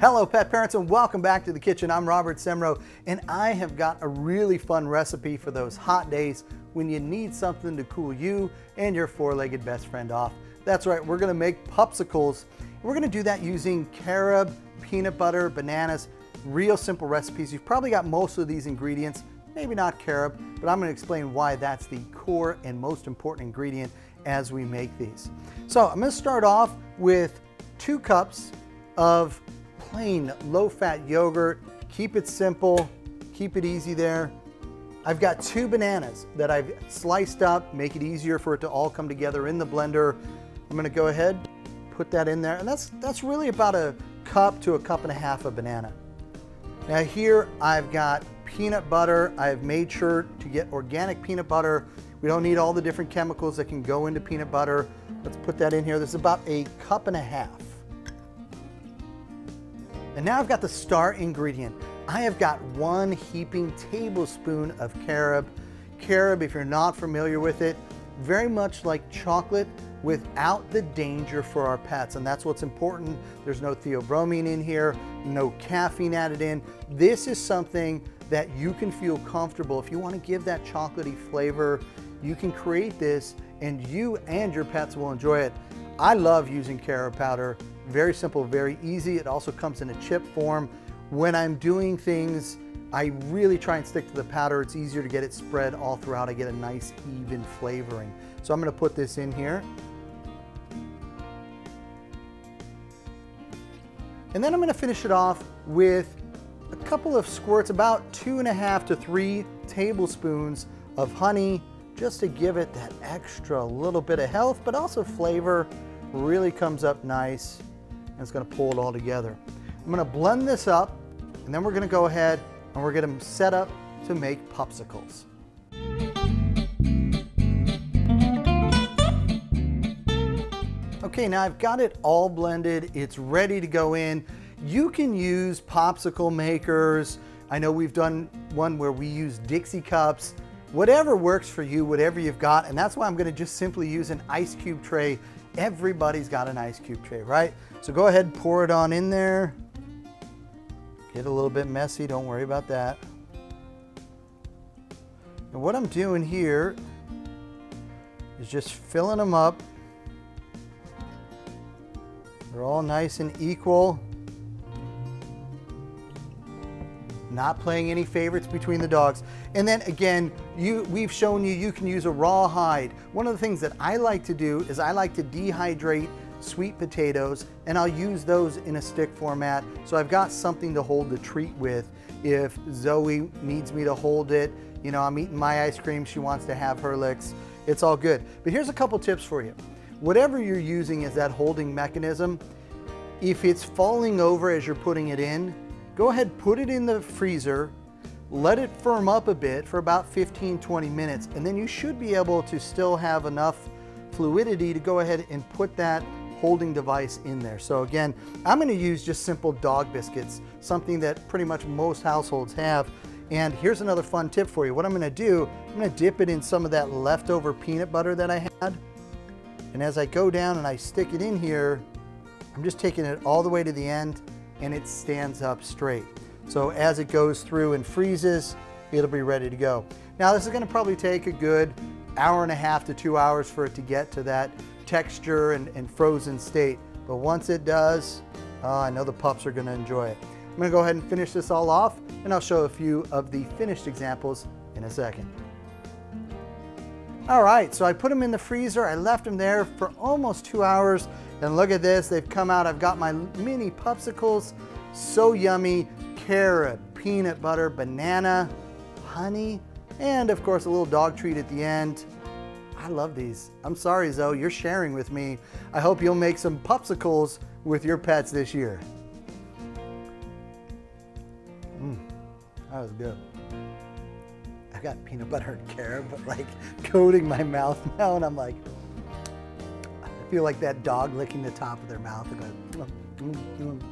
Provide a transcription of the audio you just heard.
Hello pet parents and welcome back to the kitchen. I'm Robert Semrow and I have got a really fun recipe for those hot days when you need something to cool you and your four-legged best friend off. That's right, we're gonna make Pupsicles. We're gonna do that using carob, peanut butter, bananas, real simple recipes. You've probably got most of these ingredients, maybe not carob, but I'm gonna explain why that's the core and most important ingredient as we make these. So I'm gonna start off with 2 cups of plain low-fat yogurt. Keep it simple, keep it easy there. I've got 2 bananas that I've sliced up, make it easier for it to all come together in the blender. I'm gonna go ahead, put that in there, and that's really about a cup to a cup and a half of banana. Now here I've got peanut butter. I've made sure to get organic peanut butter. We don't need all the different chemicals that can go into peanut butter. Let's put that in here. This is about a cup and a half. And now I've got the star ingredient. I have got 1 heaping tablespoon of carob. Carob, if you're not familiar with it, very much like chocolate without the danger for our pets. And that's what's important. There's no theobromine in here, no caffeine added in. This is something that you can feel comfortable. If you want to give that chocolatey flavor, you can create this and you and your pets will enjoy it. I love using carob powder. Very simple, very easy. It also comes in a chip form. When I'm doing things, I really try and stick to the powder. It's easier to get it spread all throughout. I get a nice even flavoring. So I'm gonna put this in here. And then I'm gonna finish it off with a couple of squirts, about 2.5 to 3 tablespoons of honey, just to give it that extra little bit of health, but also flavor. Really comes up nice. And it's gonna pull it all together. I'm gonna blend this up and then we're gonna go ahead and we're gonna set up to make Pupsicles. Okay, now I've got it all blended. It's ready to go in. You can use popsicle makers. I know we've done one where we use Dixie cups. Whatever works for you, whatever you've got, and that's why I'm gonna just simply use an ice cube tray. Everybody's got an ice cube tray, right? So go ahead and pour it on in there. Get a little bit messy, don't worry about that. And what I'm doing here is just filling them up. They're all nice and equal. Not playing any favorites between the dogs. And then again, we've shown you can use a rawhide. One of the things that I like to do is I like to dehydrate sweet potatoes and I'll use those in a stick format. So I've got something to hold the treat with. If Zoe needs me to hold it, you know, I'm eating my ice cream, she wants to have her licks, it's all good. But here's a couple tips for you. Whatever you're using as that holding mechanism, if it's falling over as you're putting it in, go ahead, put it in the freezer, let it firm up a bit for about 15-20 minutes, and then you should be able to still have enough fluidity to go ahead and put that holding device in there. So again, I'm gonna use just simple dog biscuits, something that pretty much most households have. And here's another fun tip for you. What I'm gonna do, I'm gonna dip it in some of that leftover peanut butter that I had. And as I go down and I stick it in here, I'm just taking it all the way to the end and it stands up straight. So as it goes through and freezes, it'll be ready to go. Now this is gonna probably take a good 1.5 to 2 hours for it to get to that texture and frozen state. But once it does, I know the pups are gonna enjoy it. I'm gonna go ahead and finish this all off and I'll show a few of the finished examples in a second. All right, so I put them in the freezer. I left them there for almost 2 hours. And look at this, they've come out. I've got my mini Pupsicles. So yummy. Carob, peanut butter, banana, honey, and of course a little dog treat at the end. I love these. I'm sorry, Zoe, you're sharing with me. I hope you'll make some Pupsicles with your pets this year. That was good. I got peanut butter and carob, but like coating my mouth now, and I'm like, I feel like that dog licking the top of their mouth and going,